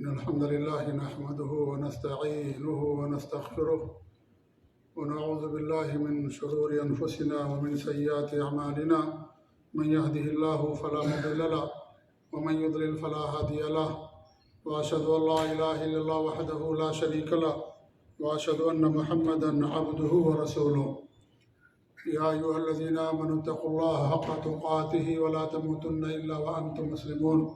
إن الحمد لله نحمده ونستعينه ونستغفره ونعوذ بالله من شرور أنفسنا ومن سيئات أعمالنا من يهده الله فلا مضل له ومن يضلل فلا هادي له وأشهد أن لا إله إلا الله وحده لا شريك له وأشهد أن محمدا عبده ورسوله يا أيها الذين آمنوا اتقوا الله حق تقاته ولا تموتن إلا وأنتم مسلمون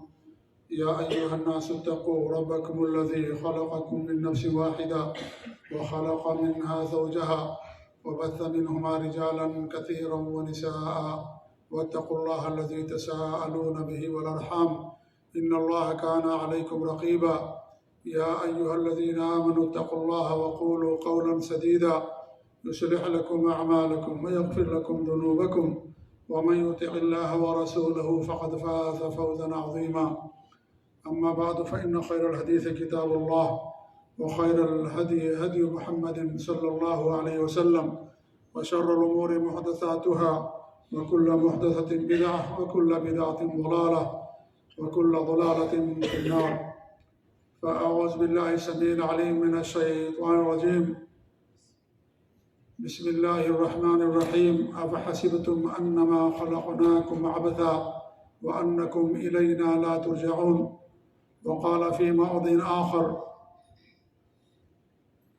يا أيها الناس اتقوا ربكم الذي خلقكم من نفس واحدة وخلق منها زوجها وبث منهما رجالا كثيرا ونساء واتقوا الله الذي تساءلون به والأرحام إن الله كان عليكم رقيبا يا أيها الذين آمنوا اتقوا الله وقولوا قولا سديدا يصلح لكم أعمالكم ويغفر لكم ذنوبكم ومن يطع الله ورسوله فقد فاز فوزا عظيما أما بعد فإن خير الحديث كتاب الله وخير الهدي هدي محمد صلى الله عليه وسلم وشر الأمور محدثاتها وكل محدثة بدعة وكل بدعة ضلالة وكل ضلالة في النار فأعوذ بالله السميع العليم من الشيطان الرجيم بسم الله الرحمن الرحيم أفحسبتم أنما خلقناكم عبثا وأنكم إلينا لا ترجعون وقال في موضع آخر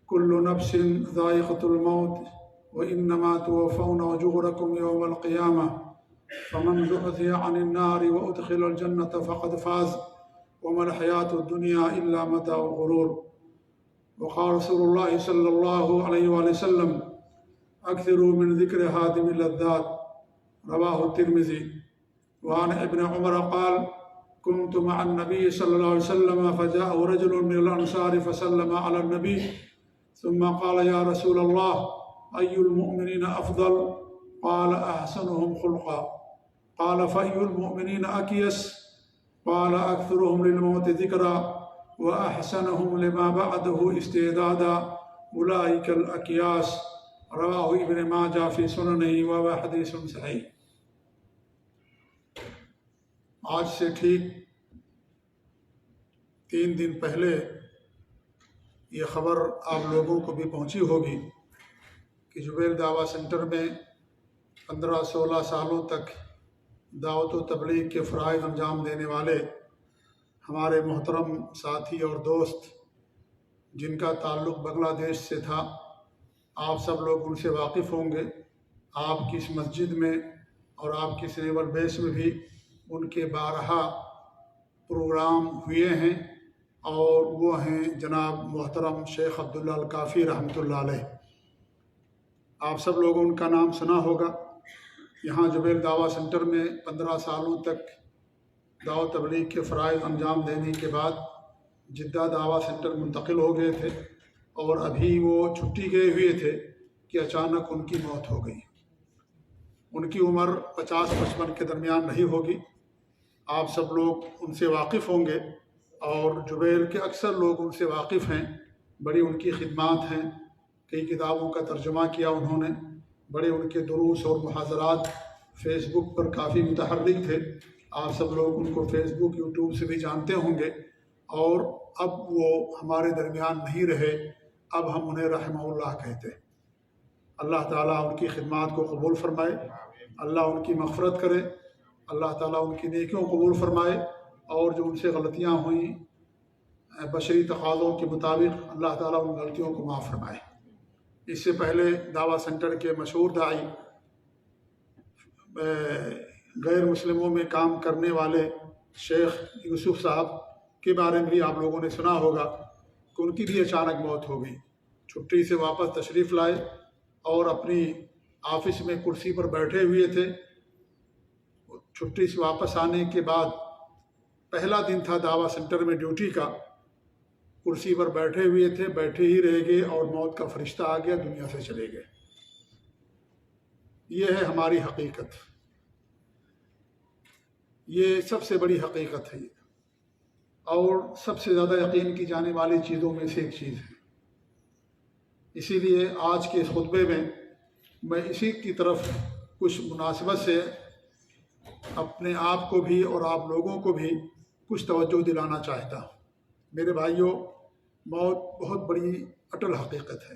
كل نفس ذائقة الموت وإنما توفون أجوركم يوم القيامة فمن زحزح عن النار وأدخل الجنة فقد فاز وما الحياة الدنيا إلا متاع الغرور وقال رسول الله صلى الله عليه وسلم أكثروا من ذكر هادم اللذات رواه الترمذي وعن ابن عمر قال كنت مع النبي صلى الله عليه وسلم فجاء رجل من الأنصار فسلم على النبي ثم قال يا رسول الله أي المؤمنين أفضل؟ قال أحسنهم خلقا قال فأي المؤمنين أكيس؟ قال أكثرهم للموت ذكرا وأحسنهم لما بعده استعدادا أولئك الأكياس رواه ابن ماجہ فی سننہ وهو حدیث صحیح۔ آج سے ٹھیک 3 دن پہلے یہ خبر آپ لوگوں کو بھی پہنچی ہوگی کہ جبیل دعویٰ سینٹر میں 15-16 سالوں تک دعوت و تبلیغ کے فرائض انجام دینے والے ہمارے محترم ساتھی اور دوست جن کا تعلق بنگلہ دیش سے تھا، آپ سب لوگ ان سے واقف ہوں گے۔ آپ کی اس مسجد میں اور آپ کی اس نیول بیس میں بھی ان کے بارہا پروگرام ہوئے ہیں، اور وہ ہیں جناب محترم شیخ عبداللہ الکافی رحمۃ اللہ علیہ۔ آپ سب لوگوں ان کا نام سنا ہوگا۔ یہاں جبیل دعویٰ سینٹر میں 15 سالوں تک دعوت تبلیغ کے فرائض انجام دینے کے بعد جدہ دعویٰ سینٹر منتقل ہو گئے تھے، اور ابھی وہ چھٹی گئے ہوئے تھے کہ اچانک ان کی موت ہو گئی۔ ان کی عمر 50-55 کے درمیان نہیں ہوگی۔ آپ سب لوگ ان سے واقف ہوں گے، اور جبیل کے اکثر لوگ ان سے واقف ہیں۔ بڑی ان کی خدمات ہیں، کئی کتابوں کا ترجمہ کیا انہوں نے، بڑے ان کے دروس اور محاضرات فیس بک پر کافی متحرک تھے۔ آپ سب لوگ ان کو فیس بک یوٹیوب سے بھی جانتے ہوں گے، اور اب وہ ہمارے درمیان نہیں رہے، اب ہم انہیں رحمہ اللہ کہتے ہیں۔ اللہ تعالیٰ ان کی خدمات کو قبول فرمائے، اللہ ان کی مغفرت کرے، اللہ تعالیٰ ان کی نیکیوں کو قبول فرمائے، اور جو ان سے غلطیاں ہوئیں بشری تقاضوں کے مطابق اللہ تعالیٰ ان غلطیوں کو معاف فرمائے۔ اس سے پہلے دعویٰ سینٹر کے مشہور داعی، غیر مسلموں میں کام کرنے والے شیخ یوسف صاحب کے بارے میں بھی آپ لوگوں نے سنا ہوگا کہ ان کی بھی اچانک موت ہو گئی۔ چھٹی سے واپس تشریف لائے اور اپنی آفس میں کرسی پر بیٹھے ہوئے تھے۔ چھٹی سے واپس آنے کے بعد پہلا دن تھا دعویٰ سینٹر میں ڈیوٹی کا، کرسی پر بیٹھے ہوئے تھے، بیٹھے ہی رہ گئے، اور موت کا فرشتہ آ گیا، دنیا سے چلے گئے۔ یہ ہے ہماری حقیقت، یہ سب سے بڑی حقیقت ہے، اور سب سے زیادہ یقین کی جانے والی چیزوں میں سے ایک چیز ہے۔ اسی لیے آج کے اس خطبے میں میں اسی کی طرف کچھ مناسبت سے اپنے آپ کو بھی اور آپ لوگوں کو بھی کچھ توجہ دلانا چاہتا ہوں۔ میرے بھائیوں، موت بہت بڑی اٹل حقیقت ہے.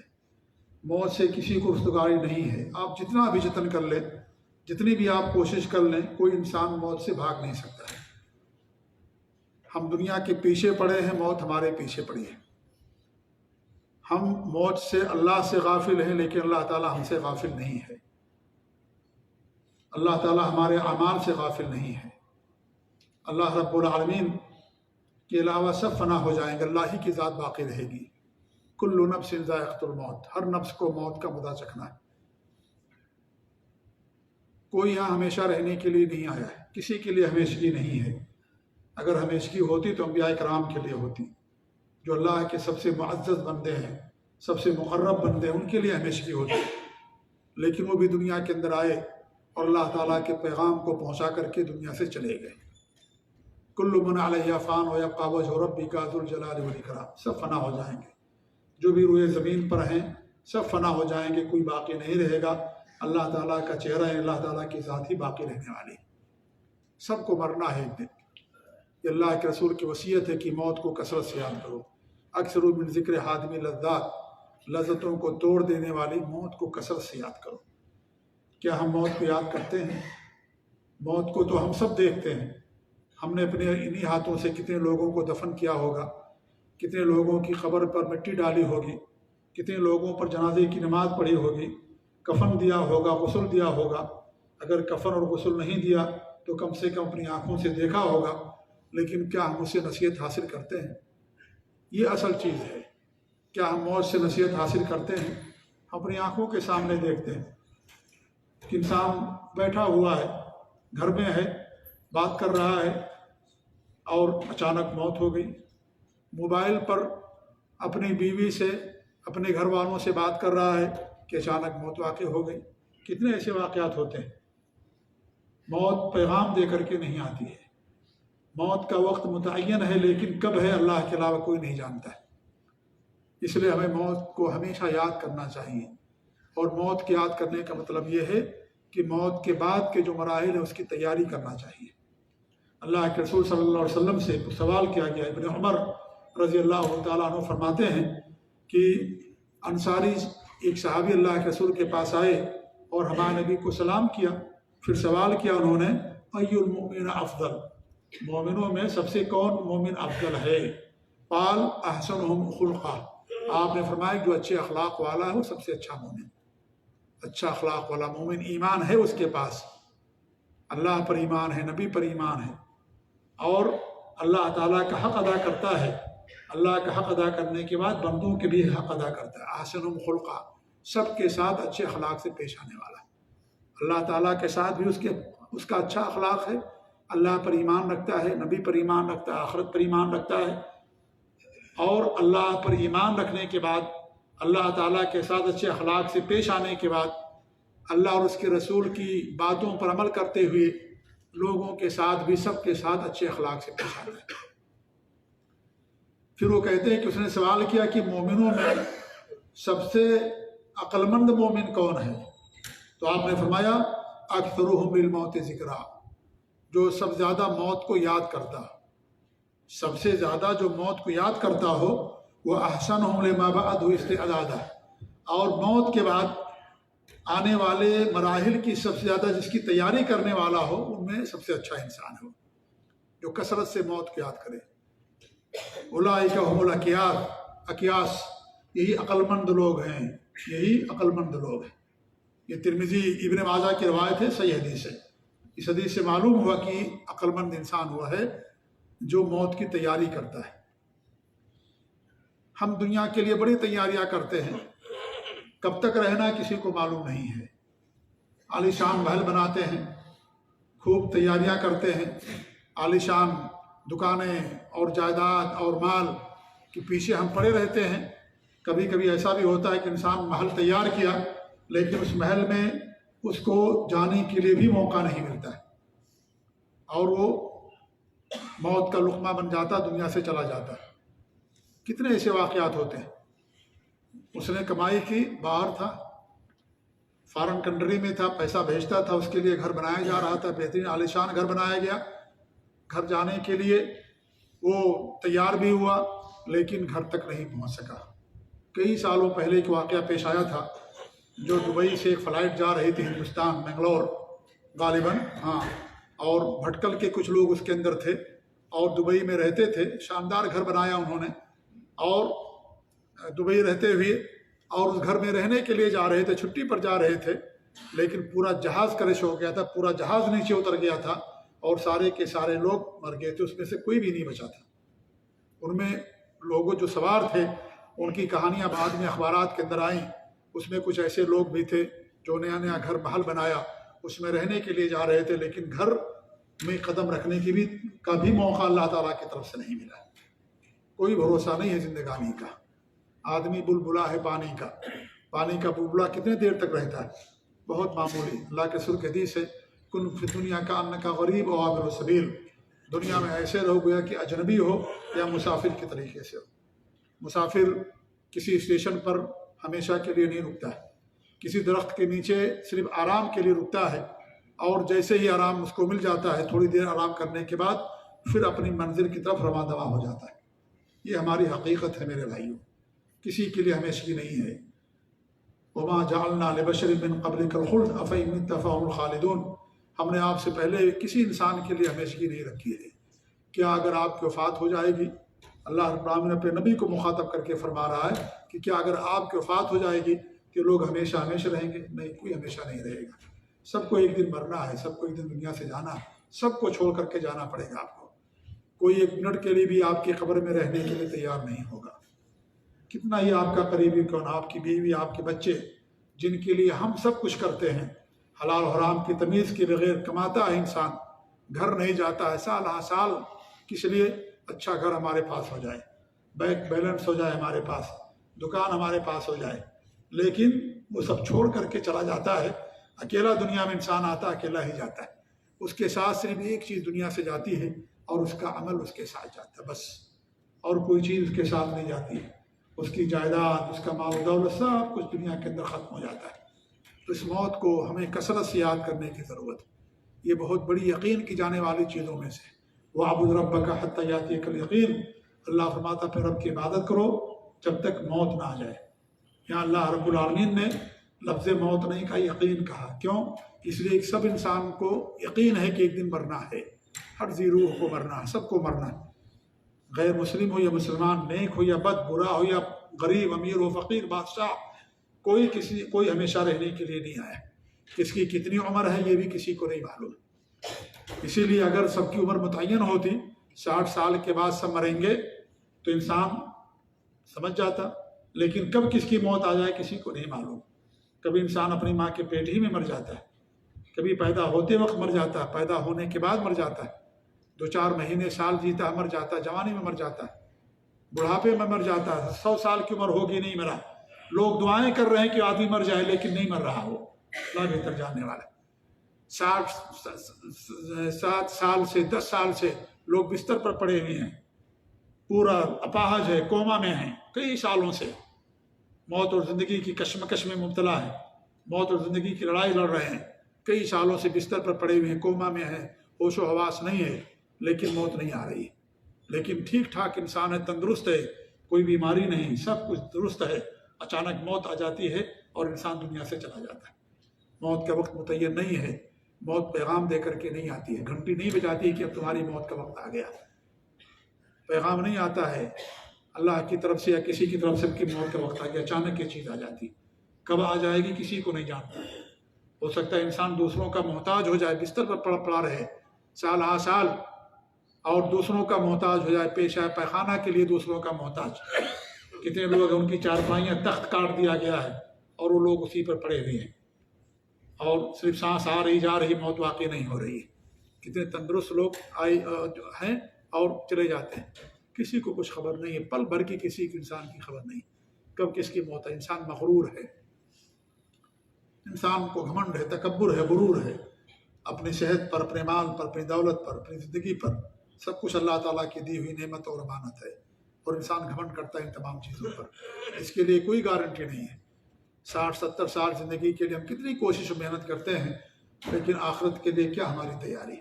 موت سے کسی کو رستگاری نہیں ہے. آپ جتنا بھی جتن کر لیں، جتنی بھی آپ کوشش کر لیں، کوئی انسان موت سے بھاگ نہیں سکتا ہے. ہم دنیا کے پیچھے پڑے ہیں، موت ہمارے پیچھے پڑی ہے. ہم موت سے اللہ سے غافل ہیں، لیکن اللہ تعالیٰ ہم سے غافل نہیں ہے. اللہ تعالیٰ ہمارے اعمال سے غافل نہیں ہے. اللہ رب العالمین کے علاوہ سب فنا ہو جائیں گے، اللہ ہی کی ذات باقی رہے گی. کل نفس ذائقۃ الموت، ہر نفس کو موت کا مزہ چکھنا ہے. کوئی یہاں ہمیشہ رہنے کے لیے نہیں آیا ہے، کسی کے لیے ہمیشگی نہیں ہے. اگر ہمیشگی ہوتی تو انبیاء کرام کے لیے ہوتی، جو اللہ کے سب سے معزز بندے ہیں، سب سے مقرب بندے ہیں، ان کے لیے ہمیشگی ہوتی. لیکن وہ بھی دنیا کے اندر آئے اور اللہ تعالیٰ کے پیغام کو پہنچا کر کے دنیا سے چلے گئے. کل من علیہا فان ویبقی وجہ ربک ذو الجلال والاکرام. سب فنا ہو جائیں گے، جو بھی روئے زمین پر ہیں سب فنا ہو جائیں گے، کوئی باقی نہیں رہے گا. اللہ تعالیٰ کا چہرہ ہے، اللہ تعالیٰ کی ذات ہی باقی رہنے والی. سب کو مرنا ہے ایک دن. یہ اللہ کے رسول کی وصیت ہے کہ موت کو کثرت سے یاد کرو. اکثر من ذکر حادم لذات، لذتوں کو توڑ دینے والی موت کو کثرت سے یاد کرو. کیا ہم موت کو یاد کرتے ہیں؟ موت کو تو ہم سب دیکھتے ہیں. ہم نے اپنے انہی ہاتھوں سے کتنے لوگوں کو دفن کیا ہوگا، کتنے لوگوں کی قبر پر مٹی ڈالی ہوگی، کتنے لوگوں پر جنازے کی نماز پڑھی ہوگی، کفن دیا ہوگا، غسل دیا ہوگا. اگر کفن اور غسل نہیں دیا تو کم سے کم اپنی آنکھوں سے دیکھا ہوگا. لیکن کیا ہم اس سے نصیحت حاصل کرتے ہیں؟ یہ اصل چیز ہے. کیا ہم موت سے نصیحت حاصل کرتے ہیں؟ اپنی آنکھوں کے سامنے دیکھتے ہیں کہ انسان بیٹھا ہوا ہے، گھر میں ہے، بات کر رہا ہے اور اچانک موت ہو گئی. موبائل پر اپنی بیوی سے، اپنے گھر والوں سے بات کر رہا ہے کہ اچانک موت واقع ہو گئی. کتنے ایسے واقعات ہوتے ہیں. موت پیغام دے کر کے نہیں آتی ہے. موت کا وقت متعین ہے، لیکن کب ہے اللہ کے علاوہ کوئی نہیں جانتا ہے. اس لیے ہمیں موت کو ہمیشہ یاد کرنا چاہیے. اور موت کے یاد کرنے کا مطلب یہ ہے کہ موت کے بعد کے جو مراحل ہیں اس کی تیاری کرنا چاہیے. اللہ کے رسول صلی اللہ علیہ وسلم سے سوال کیا گیا. ابن عمر رضی اللہ تعالیٰ عنہ فرماتے ہیں کہ انصاری ایک صحابی اللہ کے رسول کے پاس آئے اور ہمارے نبی کو سلام کیا. پھر سوال کیا انہوں نے، ای المؤمن افضل، مومنوں میں سب سے کون مومن افضل ہے؟ قال احسنهم خلقا، آپ نے فرمایا جو اچھے اخلاق والا ہے وہ سب سے اچھا مومن. اچھا اخلاق والا مومن، ایمان ہے اس کے پاس، اللہ پر ایمان ہے، نبی پر ایمان ہے، اور اللہ تعالیٰ کا حق ادا کرتا ہے. اللہ کا حق ادا کرنے کے بعد بندوں کے بھی حق ادا کرتا ہے. احسنهم خلقا، سب کے ساتھ اچھے اخلاق سے پیش آنے والا. اللہ تعالیٰ کے ساتھ بھی اس کا اچھا اخلاق ہے. اللہ پر ایمان رکھتا ہے، نبی پر ایمان رکھتا ہے، آخرت پر ایمان رکھتا ہے. اور اللہ پر ایمان رکھنے کے بعد، اللہ تعالیٰ کے ساتھ اچھے اخلاق سے پیش آنے کے بعد، اللہ اور اس کے رسول کی باتوں پر عمل کرتے ہوئے لوگوں کے ساتھ بھی، سب کے ساتھ اچھے اخلاق سے پیش آنا ہے. پھر وہ کہتے ہیں کہ اس نے سوال کیا کہ مومنوں میں سب سے عقل مند مومن کون ہے؟ تو آپ نے فرمایا اکثرهم بالموت ذکرا، جو سب زیادہ موت کو یاد کرتا. سب سے زیادہ جو موت کو یاد کرتا ہو وہ احسنهم لما بعد استعدادا، اور موت کے بعد آنے والے مراحل کی سب سے زیادہ جس کی تیاری کرنے والا ہو، ان میں سب سے اچھا انسان ہو جو کثرت سے موت کو یاد کرے. اولئک هم الاکیاس، اکیاس یہی عقل مند لوگ ہیں، یہی عقل مند لوگ ہیں. یہ ترمذی ابن ماجہ کی روایت ہے، صحیح حدیث ہے. اس حدیث سے معلوم ہوا کہ عقل مند انسان ہوا ہے جو موت کی تیاری کرتا ہے. ہم دنیا کے لیے بڑی تیاریاں کرتے ہیں، کب تک رہنا کسی کو معلوم نہیں ہے. عالیشان محل بناتے ہیں، خوب تیاریاں کرتے ہیں، عالیشان دکانیں اور جائیداد اور مال کے پیچھے ہم پڑے رہتے ہیں. کبھی کبھی ایسا بھی ہوتا ہے کہ انسان محل تیار کیا لیکن اس محل میں اس کو جانے کے لیے بھی موقع نہیں ملتا ہے، اور وہ موت کا لقمہ بن جاتا، دنیا سے چلا جاتا ہے. کتنے ایسے واقعات ہوتے ہیں. اس نے کمائی کی، باہر تھا، فارن کنٹری میں تھا، پیسہ بھیجتا تھا، اس کے لیے گھر بنایا جا رہا تھا، بہترین عالیشان گھر بنایا گیا. گھر جانے کے لیے وہ تیار بھی ہوا، لیکن گھر تک نہیں پہنچ سکا۔ کئی سالوں پہلے ایک واقعہ پیش آیا تھا، جو دبئی سے ایک فلائٹ جا رہی تھی ہندوستان، بنگلور غالباً، ہاں، اور بھٹکل کے کچھ لوگ اس کے اندر تھے اور دبئی میں رہتے تھے۔ شاندار گھر بنایا انہوں نے، اور دبئی رہتے ہوئے اور اس گھر میں رہنے کے لیے جا رہے تھے، چھٹی پر جا رہے تھے، لیکن پورا جہاز کرش ہو گیا تھا، پورا جہاز نیچے اتر گیا تھا اور سارے کے سارے لوگ مر گئے تھے، اس میں سے کوئی بھی نہیں بچا تھا۔ ان میں لوگوں جو سوار تھے ان کی کہانیاں بعد میں اخبارات کے اندر آئیں۔ اس میں کچھ ایسے لوگ بھی تھے جو نیا نیا گھر محل بنایا، اس میں رہنے کے لیے جا رہے تھے، لیکن گھر میں قدم رکھنے کا بھی موقع اللہ تعالیٰ کی طرف سے نہیں ملا۔ کوئی بھروسہ نہیں ہے زندگانی کا۔ آدمی بلبلا ہے پانی کا، پانی کا بلبلا کتنے دیر تک رہتا ہے؟ بہت معمولی۔ اللہ کے رسول کی حدیث ہے، کن فی دنیا کا انکا غریب و عابر السبیل، دنیا میں ایسے رہو گویا کہ اجنبی ہو یا مسافر کے طریقے سے ہو۔ مسافر کسی اسٹیشن پر ہمیشہ کے لیے نہیں رکتا ہے، کسی درخت کے نیچے صرف آرام کے لیے رکتا ہے، اور جیسے ہی آرام اس کو مل جاتا ہے، تھوڑی دیر آرام کرنے کے بعد پھر اپنی منزل کی طرف رواں دواں ہو جاتا ہے۔ یہ ہماری حقیقت ہے میرے بھائیوں، کسی کے لیے ہمیشگی نہیں ہے۔ وما جعلنا لبشر من قبلک الخلد افإن مت فهم الخالدون، ہم نے آپ سے پہلے کسی انسان کے لیے ہمیشگی نہیں رکھی ہے۔ کیا اگر آپ کی وفات ہو جائے گی، اللہ رب العالمین اپنے نبی کو مخاطب کر کے فرما رہا ہے کہ کیا اگر آپ کی وفات ہو جائے گی کہ لوگ ہمیشہ ہمیشہ رہیں گے؟ نہیں، کوئی ہمیشہ نہیں رہے گا۔ سب کو ایک دن مرنا ہے، سب کو ایک دن دنیا سے جانا ہے، سب کو چھوڑ کر کے جانا پڑے گا آپ کو۔ کوئی ایک منٹ کے لیے بھی آپ کی قبر میں رہنے کے لیے تیار نہیں ہوگا۔ کتنا ہی آپ کا قریبی کون، آپ کی بیوی، آپ کے بچے، جن کے لیے ہم سب کچھ کرتے ہیں، حلال حرام کی تمیز کے بغیر کماتا ہے انسان، گھر نہیں جاتا ہے سال ہاں سال، کس لیے؟ اچھا گھر ہمارے پاس ہو جائے، بینک بیلنس ہو جائے ہمارے پاس، دکان ہمارے پاس ہو جائے، لیکن وہ سب چھوڑ کر کے چلا جاتا ہے۔ اکیلا دنیا میں انسان آتا ہے، اکیلا ہی جاتا ہے، اس کے ساتھ صرف ایک چیز دنیا سے جاتی ہے اور اس کا عمل اس کے ساتھ جاتا ہے، بس، اور کوئی چیز اس کے ساتھ نہیں جاتی ہے۔ اس کی جائیداد، اس کا مال و دولت، سب کچھ دنیا کے اندر ختم ہو جاتا ہے۔ تو اس موت کو ہمیں کثرت سے یاد کرنے کی ضرورت ہے۔ یہ بہت بڑی یقین کی جانے والی چیزوں میں سے وَاعْبُدْ رَبَّكَ حَتَّىٰ يَأْتِيَكَ الْيَقِينُ، اللہ فرماتا پھر رب کی عبادت کرو جب تک موت نہ آ جائے۔ یہاں اللہ رب العالمین نے لفظ موت نہیں کہا، یقین کہا۔ کیوں؟ اس لیے کہ سب انسان کو یقین ہے کہ ایک دن مرنا ہے، ہر ذی روح کو مرنا ہے، سب کو مرنا ہے، غیر مسلم ہو یا مسلمان، نیک ہو یا بد، برا ہو یا غریب، امیر ہو فقیر، بادشاہ، کوئی ہمیشہ رہنے کے لیے نہیں آیا۔ کس کی کتنی عمر ہے یہ بھی کسی کو نہیں معلوم۔ اسی لیے اگر سب کی عمر متعین ہوتی، 60 سال کے بعد سب مریں گے، تو انسان سمجھ جاتا، لیکن کب کس کی موت آ جائے کسی کو نہیں معلوم۔ کبھی انسان اپنی ماں کے پیٹ ہی میں مر جاتا ہے، کبھی پیدا ہوتے وقت مر جاتا ہے، پیدا ہونے کے بعد مر جاتا ہے، 2-4 مہینے سال جیتا ہے مر جاتا ہے، جوانی میں مر جاتا ہے، بڑھاپے میں مر جاتا ہے، 100 سال کی عمر ہوگی نہیں مرا۔ لوگ دعائیں کر رہے ہیں کہ آدمی مر جائے، لیکن نہیں مر رہا، وہ اللہ بہتر جاننے والا ہے۔ 7 سال سے 10 سال سے لوگ بستر پر پڑے ہوئے ہیں، پورا اپاہج ہے، کوما میں ہیں، کئی سالوں سے موت اور زندگی کی کشمکش میں مبتلا ہے، موت اور زندگی کی لڑائی لڑ رہے ہیں، کئی سالوں سے بستر پر پڑے ہوئے ہیں، کوما میں ہیں، ہوش و حواس نہیں ہے، لیکن موت نہیں آ رہی ہے۔ لیکن ٹھیک ٹھاک انسان ہے، تندرست ہے، کوئی بیماری نہیں، سب کچھ درست ہے، اچانک موت آ جاتی ہے اور انسان دنیا سے چلا جاتا ہے۔ موت کا وقت متعین نہیں ہے، موت پیغام دے کر کے نہیں آتی ہے، گھنٹی نہیں بجاتی کہ اب تمہاری موت کا وقت آ گیا، پیغام نہیں آتا ہے اللہ کی طرف سے یا کسی کی طرف سے کہ موت کا وقت آ گیا، اچانک یہ چیز آ جاتی، کب آ جائے گی کسی کو نہیں جانتا۔ ہو سکتا ہے انسان دوسروں کا محتاج ہو جائے، بستر پر پڑا رہے سال ہا سال، اور دوسروں کا محتاج ہو جائے، پیشہ پیخانہ کے لیے دوسروں کا محتاج۔ کتنے لوگ ان کی چارپائیاں تخت کاٹ دیا گیا ہے اور وہ لوگ اسی پر پڑے ہوئے ہیں، اور صرف سانس آ رہی جا رہی، موت واقع نہیں ہو رہی ہے۔ کتنے تندرست لوگ ہیں اور چلے جاتے ہیں، کسی کو کچھ خبر نہیں ہے، پل بھر کی کسی کی انسان کی خبر نہیں، کب کس کی موت ہے۔ انسان مغرور ہے، انسان کو گھمنڈ ہے، تکبر ہے، غرور ہے، اپنی صحت پر، اپنے مال پر، اپنی دولت پر، اپنی زندگی پر، سب کچھ اللہ تعالیٰ کی دی ہوئی نعمت اور امانت ہے، اور انسان گھمنڈ کرتا ہے ان تمام چیزوں پر۔ اس کے لیے کوئی گارنٹی نہیں ہے۔ 60-70 سال زندگی کے لیے ہم کتنی کوشش و محنت کرتے ہیں، لیکن آخرت کے لیے کیا ہماری تیاری؟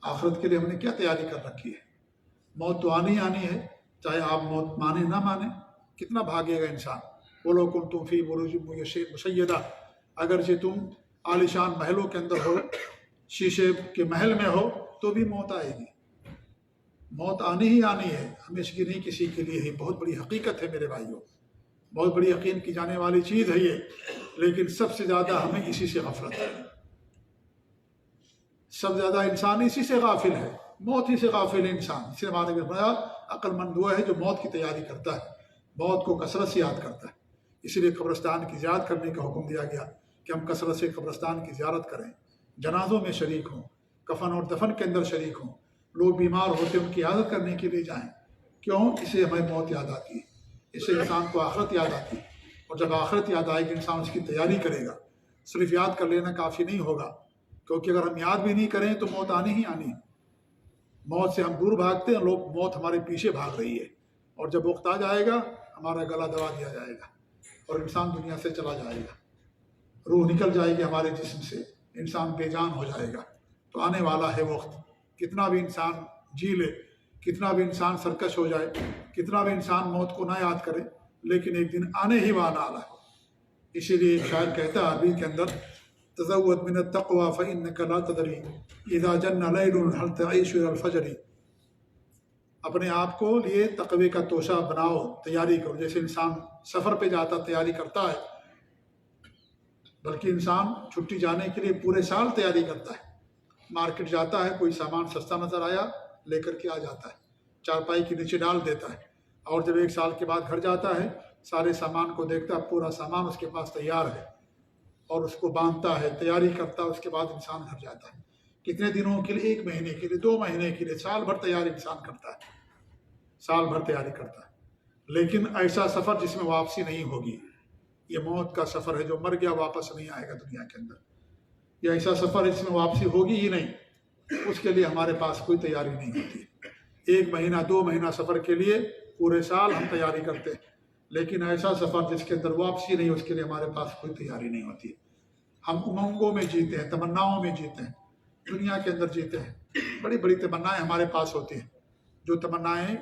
آخرت کے لیے ہم نے کیا تیاری کر رکھی ہے؟ موت تو آنی ہے، چاہے آپ موت مانے نہ مانے. کتنا بھاگے گا انسان. وَلَوْ كُنْتُمْ فِي بُرُوجٍ مُشَيَّدَةٍ، اگرچہ تم عالیشان محلوں کے اندر ہو، شیشے کے محل میں ہو، تو بھی موت آئے گی. موت آنی ہی آنی ہے، ہمیشہ کی نہیں کسی کے لیے. ہی بہت بڑی حقیقت ہے میرے بھائیوں، بہت بڑی یقین کی جانے والی چیز ہے یہ. لیکن سب سے زیادہ ہمیں اسی سے غفلت ہے. سب سے زیادہ انسان اسی سے غافل ہے، موت ہی سے غافل ہے انسان. اس لیے ہمارے فرمایا عقل مند وہ ہے جو موت کی تیاری کرتا ہے، موت کو کثرت سے یاد کرتا ہے. اسی لیے قبرستان کی زیارت کرنے کا حکم دیا گیا کہ ہم کثرت سے قبرستان کی زیارت کریں، جنازوں میں شریک ہوں، کفن اور دفن کے اندر شریک ہوں. لوگ بیمار ہوتے ان کی عیادت کرنے کے لیے جائیں. کیوں؟ اس سے ہمیں موت یاد آتی ہے، اس سے انسان کو آخرت یاد آتی ہے. اور جب آخرت یاد آئے گی انسان اس کی تیاری کرے گا. صرف یاد کر لینا کافی نہیں ہوگا، کیونکہ اگر ہم یاد بھی نہیں کریں تو موت آنی ہی آنی ہے. موت سے ہم دور بھاگتے ہیں، لوگ موت ہمارے پیچھے بھاگ رہی ہے. اور جب وقت آ جائے گا ہمارا گلا دبا دیا جائے گا اور انسان دنیا سے چلا جائے گا، روح نکل جائے گی ہمارے جسم سے، انسان بے جان ہو جائے گا. تو آنے والا ہے وقت، کتنا بھی انسان جی لے، کتنا بھی انسان سرکش ہو جائے، کتنا بھی انسان موت کو نہ یاد کرے، لیکن ایک دن آنے ہی والا ہے. اسی لیے ایک شاعر کہتا ہے عربی کے اندر، تزود من التقوى فإنك لا تدري اذا جن ليل هل تعيش الى الفجر. اپنے آپ کو لیے تقوی کا توشہ بناؤ، تیاری کرو. جیسے انسان سفر پہ جاتا تیاری کرتا ہے، بلکہ انسان چھٹی جانے کے لیے پورے سال تیاری کرتا ہے. مارکیٹ جاتا ہے، کوئی سامان سستا نظر آیا لے کر کے آ جاتا ہے، چارپائی کے نیچے ڈال دیتا ہے. اور جب ایک سال کے بعد گھر جاتا ہے، سارے سامان کو دیکھتا ہے، پورا سامان اس کے پاس تیار ہے، اور اس کو باندھتا ہے، تیاری کرتا ہے. اس کے بعد انسان گھر جاتا ہے. کتنے دنوں کے لیے؟ 1 مہینے کے لیے، 2 مہینے کے لیے، سال بھر تیاری انسان کرتا ہے، سال بھر تیاری کرتا ہے. لیکن ایسا سفر جس میں واپسی نہیں ہوگی، یہ موت کا سفر ہے. جو مر گیا واپس نہیں آئے گا دنیا کے اندر. یہ ایسا سفر ہے جس میں واپسی ہوگی ہی نہیں، اس کے لیے ہمارے پاس کوئی تیاری نہیں ہوتی. 1 مہینہ 2 مہینہ سفر کے لیے پورے سال ہم تیاری کرتے ہیں، لیکن ایسا سفر جس کے اندر واپسی نہیں، اس کے لیے ہمارے پاس کوئی تیاری نہیں ہوتی. ہم امنگوں میں جیتے ہیں، تمناؤں میں جیتے ہیں، دنیا کے اندر جیتے ہیں. بڑی بڑی تمنائیں ہمارے پاس ہوتی ہیں، جو تمنائیں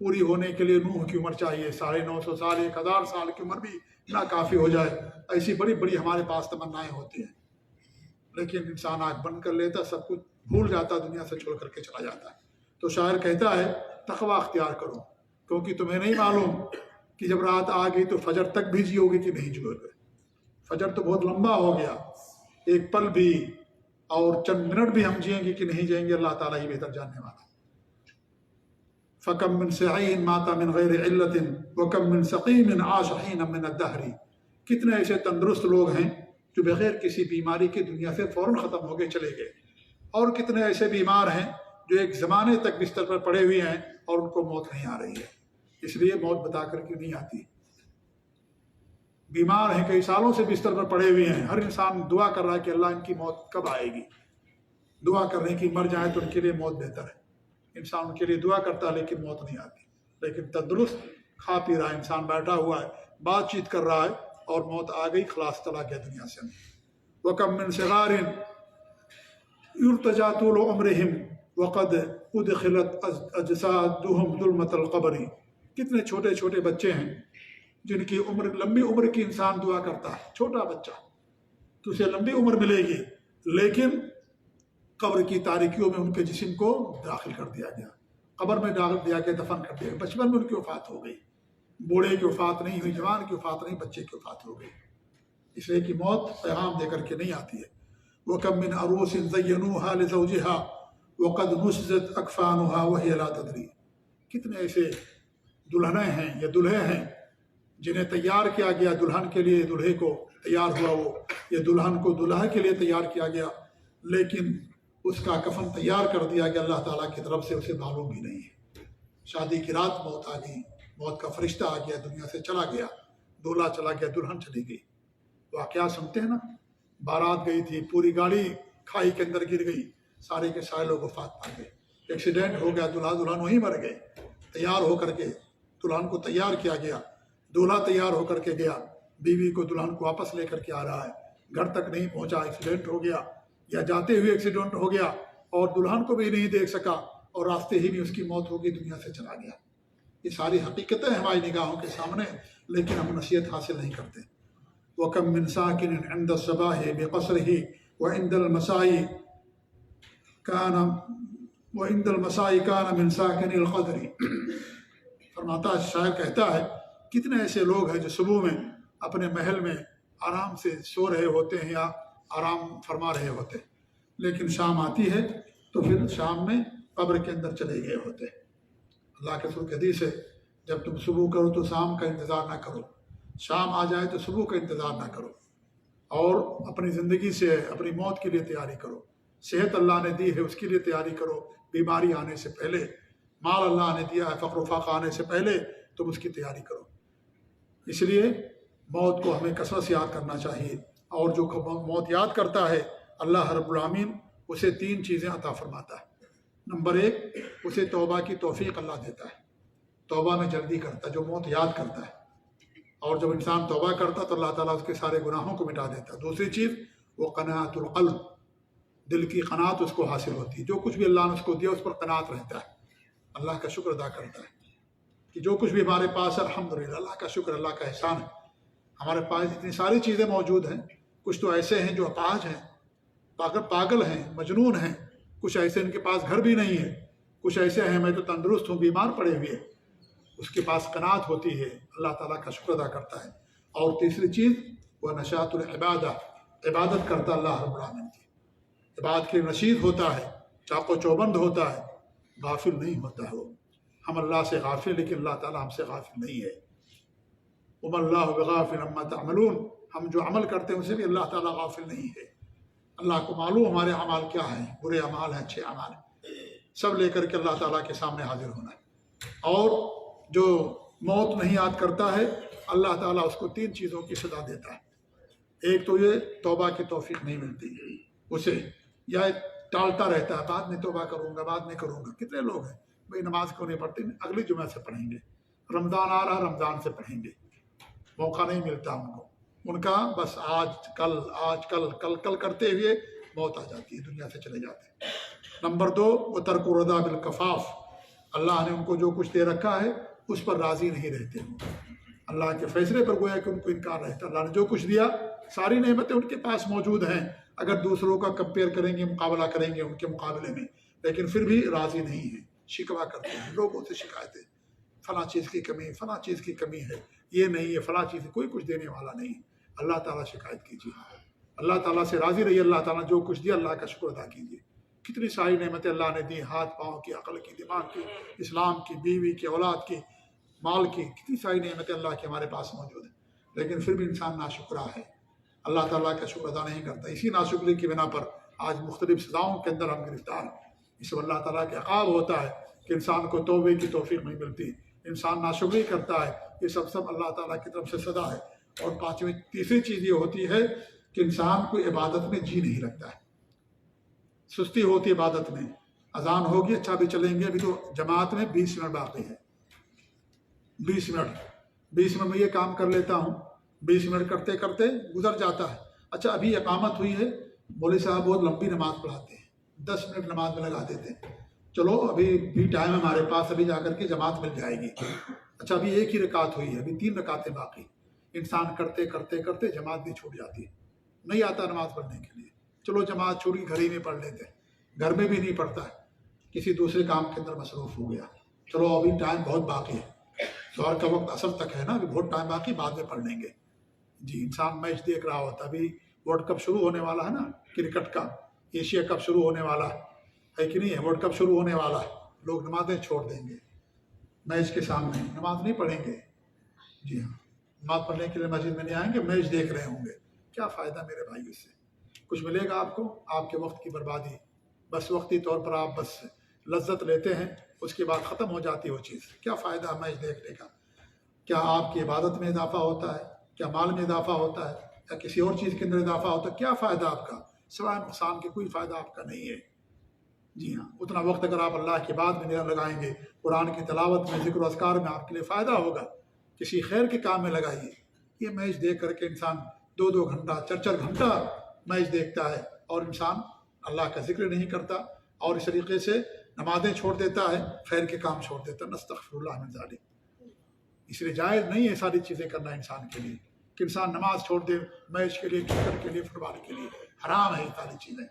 پوری ہونے کے لیے نوح کی عمر چاہیے، 950 سال، 1000 سال کی عمر بھی ناکافی ہو جائے. ایسی بڑی بڑی ہمارے پاس تمنائیں ہوتی ہیں. لیکن انسان آنکھ بند کر لیتا، سب کچھ بھول جاتا، دنیا سے چھوڑ کر کے چلا جاتا ہے. تو شاعر کہتا ہے تقویٰ اختیار کرو، کیونکہ تمہیں نہیں معلوم کہ جب رات آ گئی تو فجر تک بھی جیو گے کہ نہیں جیو گے. فجر تو بہت لمبا ہو گیا، ایک پل بھی اور چند منٹ بھی ہم جئیں گے کہ نہیں جائیں گے، اللہ تعالیٰ ہی بہتر جاننے والا. فَكَم مِّن سَعِيٍّ مَاتَ مِنْ غَيْرِ عِلَّةٍ وَكَم مِّن سَقِيمٍ عَاشَ حِينًا مِّنَ الدَّهْرِ. کتنے ایسے تندرست لوگ ہیں جو بغیر کسی بیماری کی دنیا سے فوراً ختم ہو گئے چلے گئے، اور کتنے ایسے بیمار ہیں جو ایک زمانے تک بستر پر پڑے ہوئے ہیں اور ان کو موت نہیں آ رہی ہے. اس لیے موت بتا کر کے نہیں آتی. بیمار ہیں، کئی سالوں سے بستر پر پڑے ہوئے ہیں، ہر انسان دعا کر رہا ہے کہ اللہ ان کی موت کب آئے گی. دعا کر رہے ہیں کہ مر جائیں تو ان کے لیے موت بہتر ہے. انسان ان کے لیے دعا کرتا ہے لیکن موت نہیں آتی. لیکن تندرست کھا پی رہا ہے انسان، بیٹھا ہوا ہے، بات چیت کر رہا ہے، اور موت آ گئی، خلاص چلا گیا دنیا سے. وَكَم مِّن صِغَارٍ يُرْتَجَىٰ طُولُ عُمْرِهِمْ وَقَدْ أُدْخِلَتْ أَجْسَادُهُمْ ظُلْمَةَ الْقَبْرِ. کتنے چھوٹے چھوٹے بچے ہیں جن کی عمر، لمبی عمر کی انسان دعا کرتا ہے. چھوٹا بچہ تو اسے لمبی عمر ملے گی، لیکن قبر کی تاریکیوں میں ان کے جسم کو داخل کر دیا گیا، قبر میں ڈال دیا گیا، دفن کر دیا گیا. بچپن میں ان کی وفات ہو گئی. بوڑھے کی وفات نہیں ہوئی، جوان کی وفات نہیں، بچے کی وفات ہو گئی. اس لیے کہ موت پیغام دے کر کے نہیں آتی ہے. وَكَم مِّن عَرُوسٍ زَيَّنُوهَا لِزَوْجِهَا وَقَدْ نُشِزَتْ أَكْفَانُهَا وَهِيَ لَا تَدْرِي. کتنے ایسے دلہنیں ہیں یا دلہے ہیں جنہیں تیار کیا گیا دلہن کے لیے، دلہے کو تیار ہوا وہ، یا دلہن کو دلہا کے لیے تیار کیا گیا، لیکن اس کا کفن تیار کر دیا گیا اللہ تعالیٰ کی طرف سے، اسے معلوم بھی نہیں ہے. شادی کی رات موت آ گئی، موت کا فرشتہ آ گیا، دنیا سے چلا گیا، دولہا چلا گیا، دلہن چلی گئی. واقعہ سنتے ہیں نا، بارات گئی تھی، پوری گاڑی کھائی کے اندر گر گئی، سارے کے سارے لوگ وفات پا گئے. ایکسیڈنٹ ہو گیا، دلہا دلہن وہیں مر گئے. تیار ہو کر کے دلہن کو تیار کیا گیا، دولہا تیار ہو کر کے گیا، بیوی کو دلہن کو واپس لے کر کے آ رہا ہے، گھر تک نہیں پہنچا، ایکسیڈنٹ ہو گیا، یا جاتے ہوئے ایکسیڈنٹ ہو گیا اور دلہن کو بھی نہیں دیکھ سکا، اور راستے ہی میں اس کی موت ہو گئی، دنیا سے چلا گیا. یہ ساری حقیقتیں ہماری نگاہوں کے سامنے، لیکن ہم نصیحت حاصل نہیں کرتے۔ وَكَم مِّن سَاكِنٍ عِندَ الصَّبَاحِ بِقَصْرِهِ وَعِندَ الْمَسَاءِ كَانَ مِن سَاكِنِ الْقَدْرِ۔ فرماتا ہے، شاعر کہتا ہے، کتنے ایسے لوگ ہیں جو صبح میں اپنے محل میں آرام سے سو رہے ہوتے ہیں یا آرام فرما رہے ہوتے ہیں، لیکن شام آتی ہے تو پھر شام میں قبر کے اندر چلے گئے ہوتے ہیں۔ اللہ کے رسول کی حدیث ہے، جب تم صبح کرو تو شام کا انتظار نہ کرو، شام آ جائے تو صبح کا انتظار نہ کرو، اور اپنی زندگی سے اپنی موت کے لیے تیاری کرو۔ صحت اللہ نے دی ہے، اس کے لیے تیاری کرو، بیماری آنے سے پہلے۔ مال اللہ نے دیا ہے، فقر و فاقہ آنے سے پہلے تم اس کی تیاری کرو۔ اس لیے موت کو ہمیں کثرت سے یاد کرنا چاہیے، اور جو موت یاد کرتا ہے اللہ رب العالمین اسے 3 چیزیں عطا فرماتا ہے۔ نمبر 1، اسے توبہ کی توفیق اللہ دیتا ہے، توبہ میں جلدی کرتا ہے جو موت یاد کرتا ہے، اور جب انسان توبہ کرتا ہے تو اللہ تعالیٰ اس کے سارے گناہوں کو مٹا دیتا ہے۔ دوسری چیز، وہ قناعت القلب، دل کی قناعت اس کو حاصل ہوتی ہے، جو کچھ بھی اللہ نے اس کو دیا اس پر قناعت رہتا ہے، اللہ کا شکر ادا کرتا ہے کہ جو کچھ بھی ہمارے پاس ہے الحمدللہ، اللہ کا شکر، اللہ کا احسان ہے۔ ہمارے پاس اتنی ساری چیزیں موجود ہیں، کچھ تو ایسے ہیں جو اپاہج ہیں، پاگل ہیں، مجنون ہیں، کچھ ایسے ان کے پاس گھر بھی نہیں ہے، کچھ ایسے ہیں میں تو تندرست ہوں، بیمار پڑے ہوئے، اس کے پاس قناعت ہوتی ہے، اللہ تعالیٰ کا شکر ادا کرتا ہے۔ اور تیسری چیز، وہ نشاط العبادہ، عبادت کرتا اللہ رب العالمین کی، عبادت کے نشید ہوتا ہے، چاق و چوبند ہوتا ہے، غافل نہیں ہوتا ہے وہ۔ ہم اللہ سے غافل، لیکن اللہ تعالیٰ ہم سے غافل نہیں ہے۔ وَمَا اللَّهُ بِغَافِلٍ عَمَّا تَعْمَلُونَ، ہم جو عمل کرتے ہیں اسے بھی اللہ تعالیٰ غافل نہیں ہے۔ اللہ کو معلوم ہمارے اعمال کیا ہیں، برے اعمال ہیں، اچھے اعمال ہیں، سب لے کر کے اللہ تعالیٰ کے سامنے حاضر ہونا ہے۔ اور جو موت نہیں یاد کرتا ہے اللہ تعالیٰ اس کو 3 چیزوں کی سزا دیتا ہے۔ ایک تو یہ توبہ کی توفیق نہیں ملتی اسے، یا ٹالتا رہتا ہے، بعد میں توبہ کروں گا، بعد میں کروں گا۔ کتنے لوگ ہیں بھائی نماز کیوں نہیں پڑھتے، اگلی جمعہ سے پڑھیں گے، رمضان آ رہا رمضان سے پڑھیں گے، موقع نہیں ملتا ان کو، ان کا بس آج کل کرتے ہوئے موت آ جاتی ہے، دنیا سے چلے جاتے ہیں۔ نمبر 2، وہ ترک الرضا بالکفاف، اللہ نے ان کو جو کچھ دے رکھا ہے اس پر راضی نہیں رہتے، اللہ کے فیصلے پر گویا کہ ان کو انکار رہتا۔ اللہ نے جو کچھ دیا، ساری نعمتیں ان کے پاس موجود ہیں، اگر دوسروں کا کمپیئر کریں گے، مقابلہ کریں گے ان کے مقابلے میں، لیکن پھر بھی راضی نہیں ہیں، شکوہ کرتے ہیں، لوگوں سے شکایتیں، فلاں چیز کی کمی، فلاں چیز کی کمی ہے، یہ نہیں ہے، فلاں چیز کوئی کچھ دینے والا نہیں ہے۔ اللہ تعالیٰ شکایت کیجیے، اللہ تعالیٰ سے راضی رہیے، اللہ تعالیٰ جو کچھ دیا اللہ کا شکر ادا کیجیے۔ کتنی ساری نعمتیں اللہ نے دی، ہاتھ پاؤں کی، عقل کی، دماغ کی، اسلام کی، بیوی کی، اولاد کی، مال کی، کتنی ساری نعمتیں اللہ کے ہمارے پاس موجود ہیں، لیکن پھر بھی انسان ناشکرا ہے، اللہ تعالیٰ کا شکر ادا نہیں کرتا۔ اسی ناشکری کی بنا پر آج مختلف سزاؤں کے اندر ہم گرفتار ہیں۔ اس سے اللہ تعالیٰ کے عقاب ہوتا ہے کہ انسان کو توبے کی توفیق نہیں ملتی، انسان ناشکری کرتا ہے، یہ سب اللہ تعالیٰ کی طرف سے سزا ہے۔ اور تیسری چیز یہ ہوتی ہے کہ انسان کو عبادت میں جی نہیں لگتا ہے، سستی ہوتی ہے عبادت میں۔ اذان ہوگی، اچھا بھی چلیں گے، ابھی تو جماعت میں 20 منٹ باقی ہے، 20 منٹ میں یہ کام کر لیتا ہوں، 20 منٹ کرتے کرتے گزر جاتا ہے۔ اچھا ابھی اقامت ہوئی ہے، مولوی صاحب بہت لمبی نماز پڑھاتے ہیں، 10 منٹ نماز میں لگا دیتے ہیں، چلو ابھی بھی ٹائم ہمارے پاس، ابھی جا کر کے جماعت مل جائے گی۔ اچھا ابھی ایک ہی رکعت ہوئی ہے، ابھی 3 رکعتیں باقی، انسان کرتے کرتے کرتے جماعت بھی چھوٹ جاتی ہے، نہیں آتا نماز پڑھنے کے لیے، چلو جماعت چھوڑ کے گھر ہی میں پڑھ لیتے ہیں، گھر میں بھی نہیں پڑھتا ہے، کسی دوسرے کام کے اندر مصروف ہو گیا، چلو ابھی ٹائم بہت باقی ہے، ظہر کا وقت عصر تک ہے نا، ابھی بہت ٹائم باقی، بعد میں پڑھ لیں گے۔ جی، انسان میچ دیکھ رہا ہوتا، ابھی ورلڈ کپ شروع ہونے والا ہے نا، کرکٹ کا، ایشیا کپ شروع ہونے والا ہے کہ نہیں ہے، ورلڈ کپ شروع ہونے والا ہے، لوگ نمازیں چھوڑ دیں گے میچ کے سامنے، نماز نہیں پڑھیں گے۔ جی ہاں، نماز پڑھنے کے لیے مسجد میں نہیں آئیں گے، میچ دیکھ رہے ہوں گے، کیا فائدہ میرے بھائی اس سے؟ کچھ ملے گا آپ کو؟ آپ کے وقت کی بربادی، بس وقتی طور پر آپ بس لذت لیتے ہیں، اس کے بعد ختم ہو جاتی ہے وہ چیز، کیا فائدہ میچ دیکھنے کا؟ کیا آپ کی عبادت میں اضافہ ہوتا ہے؟ کیا مال میں اضافہ ہوتا ہے؟ یا کسی اور چیز کے اندر اضافہ ہوتا ہے؟ کیا فائدہ آپ کا؟ سوائے نقصان کے کوئی فائدہ آپ کا نہیں ہے۔ جی ہاں، اتنا وقت اگر آپ اللہ کی بات میں لگائیں گے، قرآن کی تلاوت میں، ذکر و اذکار میں، آپ کے لیے فائدہ ہوگا، کسی خیر کے کام میں لگائیے۔ یہ میچ دیکھ کر کے انسان 2 گھنٹہ 4 گھنٹہ میچ دیکھتا ہے، اور انسان اللہ کا ذکر نہیں کرتا، اور اس طریقے سے نمازیں چھوڑ دیتا ہے، خیر کے کام چھوڑ دیتا ہے۔ نستغفر اللہ من ذلک۔ اس لیے جائز نہیں ہے ساری چیزیں کرنا انسان کے لیے کہ انسان نماز چھوڑ دے میچ کے لیے، کرکٹ کے لیے، فٹ بال کے لیے، حرام ہے یہ ساری چیزیں۔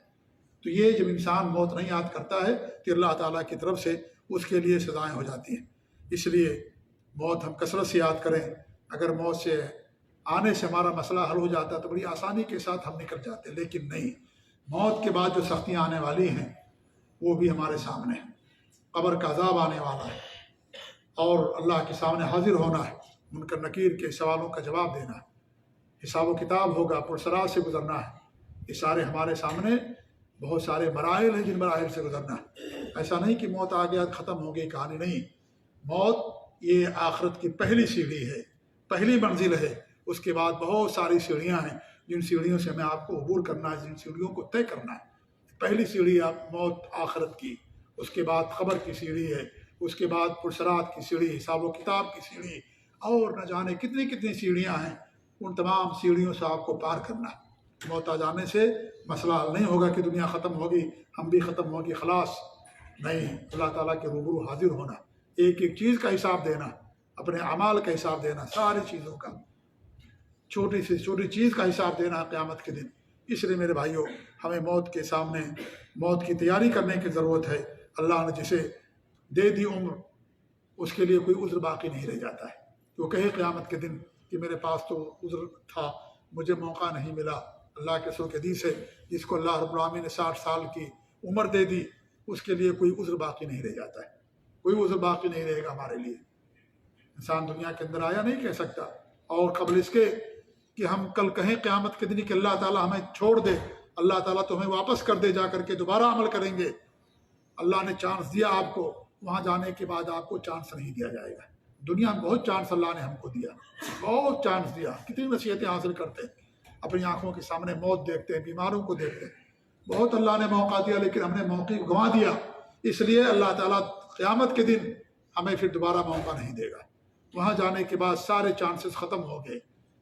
تو یہ جب انسان موت نہیں یاد کرتا ہے تو اللہ تعالیٰ کی طرف سے اس کے لیے سزائیں ہو جاتی ہیں۔ اس لیے موت ہم کثرت سے یاد کریں۔ اگر موت سے آنے سے ہمارا مسئلہ حل ہو جاتا ہے تو بڑی آسانی کے ساتھ ہم نکل جاتے ہیں، لیکن نہیں، موت کے بعد جو سختیاں آنے والی ہیں وہ بھی ہمارے سامنے ہیں۔ قبر کا عذاب آنے والا ہے اور اللہ کے سامنے حاضر ہونا ہے، منکر نکیر کے سوالوں کا جواب دینا ہے، حساب و کتاب ہوگا، پرسرات سے گزرنا ہے۔ یہ سارے ہمارے سامنے بہت سارے مراحل ہیں جن مراحل سے گزرنا ہے۔ ایسا نہیں کہ موت آ گیا ختم ہو گئی کہانی، نہیں۔ موت یہ آخرت کی پہلی سیڑھی ہے، پہلی منزل ہے۔ اس کے بعد بہت ساری سیڑھیاں ہیں جن سیڑھیوں سے ہمیں آپ کو عبور کرنا ہے، جن سیڑھیوں کو طے کرنا ہے۔ پہلی سیڑھی موت آخرت کی، اس کے بعد قبر کی سیڑھی ہے، اس کے بعد پرسرات کی سیڑھی، حساب و کتاب کی سیڑھی، اور نہ جانے کتنی کتنی سیڑھیاں ہیں۔ ان تمام سیڑھیوں سے آپ کو پار کرنا ہے۔ موت آ جانے سے مسئلہ حل نہیں ہوگا کہ دنیا ختم ہوگی، ہم بھی ختم ہوگی، خلاص نہیں۔ اللہ تعالیٰ کے روبرو حاضر ہونا، ایک ایک چیز کا حساب دینا، اپنے اعمال کا حساب دینا، ساری چیزوں کا، چھوٹی سے چھوٹی چیز کا حساب دینا قیامت کے دن۔ اس لیے میرے بھائیوں، ہمیں موت کے سامنے موت کی تیاری کرنے کی ضرورت ہے۔ اللہ نے جسے دے دی عمر، اس کے لیے کوئی عذر باقی نہیں رہ جاتا ہے۔ وہ کہے قیامت کے دن کہ میرے پاس تو عذر تھا، مجھے موقع نہیں ملا۔ اللہ کے رسول کی حدیث ہے، جس کو اللہ رب العالمین نے 60 سال کی عمر دے دی، اس کے لیے کوئی عذر باقی نہیں رہ جاتا ہے، کوئی عذر باقی نہیں رہے گا ہمارے لیے۔ انسان دنیا کے اندر آیا نہیں کہہ سکتا، اور قبل اس کے کہ ہم کل کہیں قیامت کے دن کہ اللہ تعالیٰ ہمیں چھوڑ دے، اللہ تعالیٰ تو ہمیں واپس کر دے، جا کر کے دوبارہ عمل کریں گے۔ اللہ نے چانس دیا آپ کو، وہاں جانے کے بعد آپ کو چانس نہیں دیا جائے گا۔ دنیا میں بہت چانس اللہ نے ہم کو دیا، بہت چانس دیا، کتنی نصیحتیں حاصل کرتے ہیں، اپنی آنکھوں کے سامنے موت دیکھتے ہیں، بیماروں کو دیکھتے ہیں، بہت اللہ نے موقع دیا، لیکن ہم نے موقع کو گنوا دیا۔ اس لیے اللہ تعالیٰ قیامت کے دن ہمیں پھر دوبارہ موقع نہیں دے گا۔ وہاں جانے کے بعد سارے چانسز ختم ہو گئے،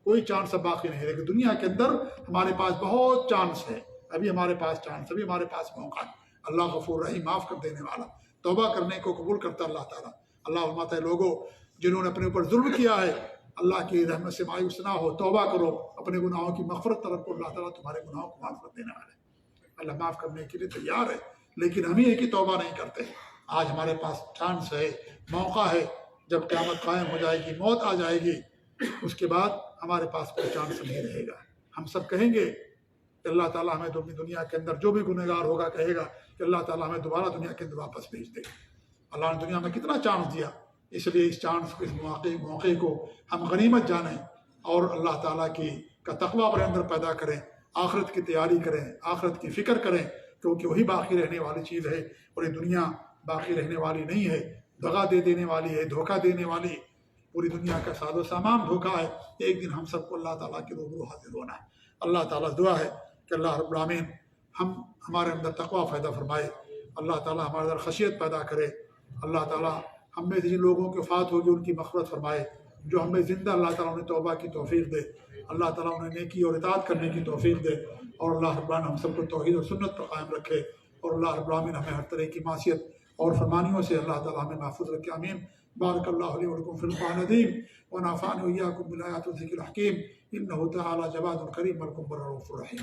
کوئی چانس اب باقی نہیں رہے گا۔ دنیا کے اندر ہمارے پاس بہت چانس ہے، ابھی ہمارے پاس چانس، ابھی ہمارے پاس موقع ہے۔ اللہ غفور رحیم، معاف کر دینے والا، توبہ کرنے کو قبول کرتا اللہ تعالیٰ۔ اللہ فرماتا ہے لوگوں جنہوں نے اپنے اوپر ظلم کیا ہے، اللہ کی رحمت سے مایوس نہ ہو، توبہ کرو، اپنے گناہوں کی مغفرت طلب کرو، اللہ تعالیٰ تمہارے گناہوں کو معاف کر دینے والا ہے۔ اللہ معاف کرنے کے لیے تیار ہے، لیکن ہم ہی کی توبہ نہیں کرتے۔ آج ہمارے پاس چانس ہے، موقع ہے، جب قیامت قائم ہو جائے گی، موت آ جائے گی، اس کے بعد ہمارے پاس کوئی چانس نہیں رہے گا۔ ہم سب کہیں گے کہ اللہ تعالیٰ ہمیں دنیا کے اندر، جو بھی گنہگار ہوگا کہے گا کہ اللہ تعالیٰ ہمیں دوبارہ دنیا کے اندر واپس بھیج دے۔ اللہ نے دنیا میں کتنا چانس دیا، اس لیے اس چانس کو، اس موقع کو ہم غنیمت جانیں اور اللہ تعالیٰ کا تقویٰ اپنے اندر پیدا کریں، آخرت کی تیاری کریں، آخرت کی فکر کریں، کیونکہ وہی باقی رہنے والی چیز ہے، اور یہ دنیا باقی رہنے والی نہیں ہے، دغا دے دینے والی ہے، دھوکہ دینے والی۔ پوری دنیا کا ساز و سامان دھوکہ ہے۔ ایک دن ہم سب کو اللہ تعالیٰ کے روبرو حاضر ہونا ہے۔ اللہ تعالیٰ دعا ہے کہ اللہ رب العالمین ہمارے اندر تقویٰ پیدا فرمائے، اللہ تعالیٰ ہمارے اندر خشیت پیدا کرے، اللہ تعالیٰ ہم میں جن لوگوں کی وفات ہوگی ان کی مغفرت فرمائے، جو ہم میں زندہ اللہ تعالیٰ انہیں توبہ کی توفیق دے، اللہ تعالیٰ انہیں نیکی اور اطاعت کرنے کی توفیق دے، اور اللہ رب العالمین ہم سب کو توحید اور سنت پر قائم رکھے، اور اللہ رب العالمین ہمیں ہر طرح کی معصیت اور فرمانیوں سے اللہ تعالیٰ ہمیں محفوظ رکھے۔ آمین۔ بارک اللہ علی ولکم فی القرآن العظیم ونفعنی وإیاکم بالآیات والذکر الحکیم، انہ تعالی جواد کریم ولکم بر رؤوف رحیم۔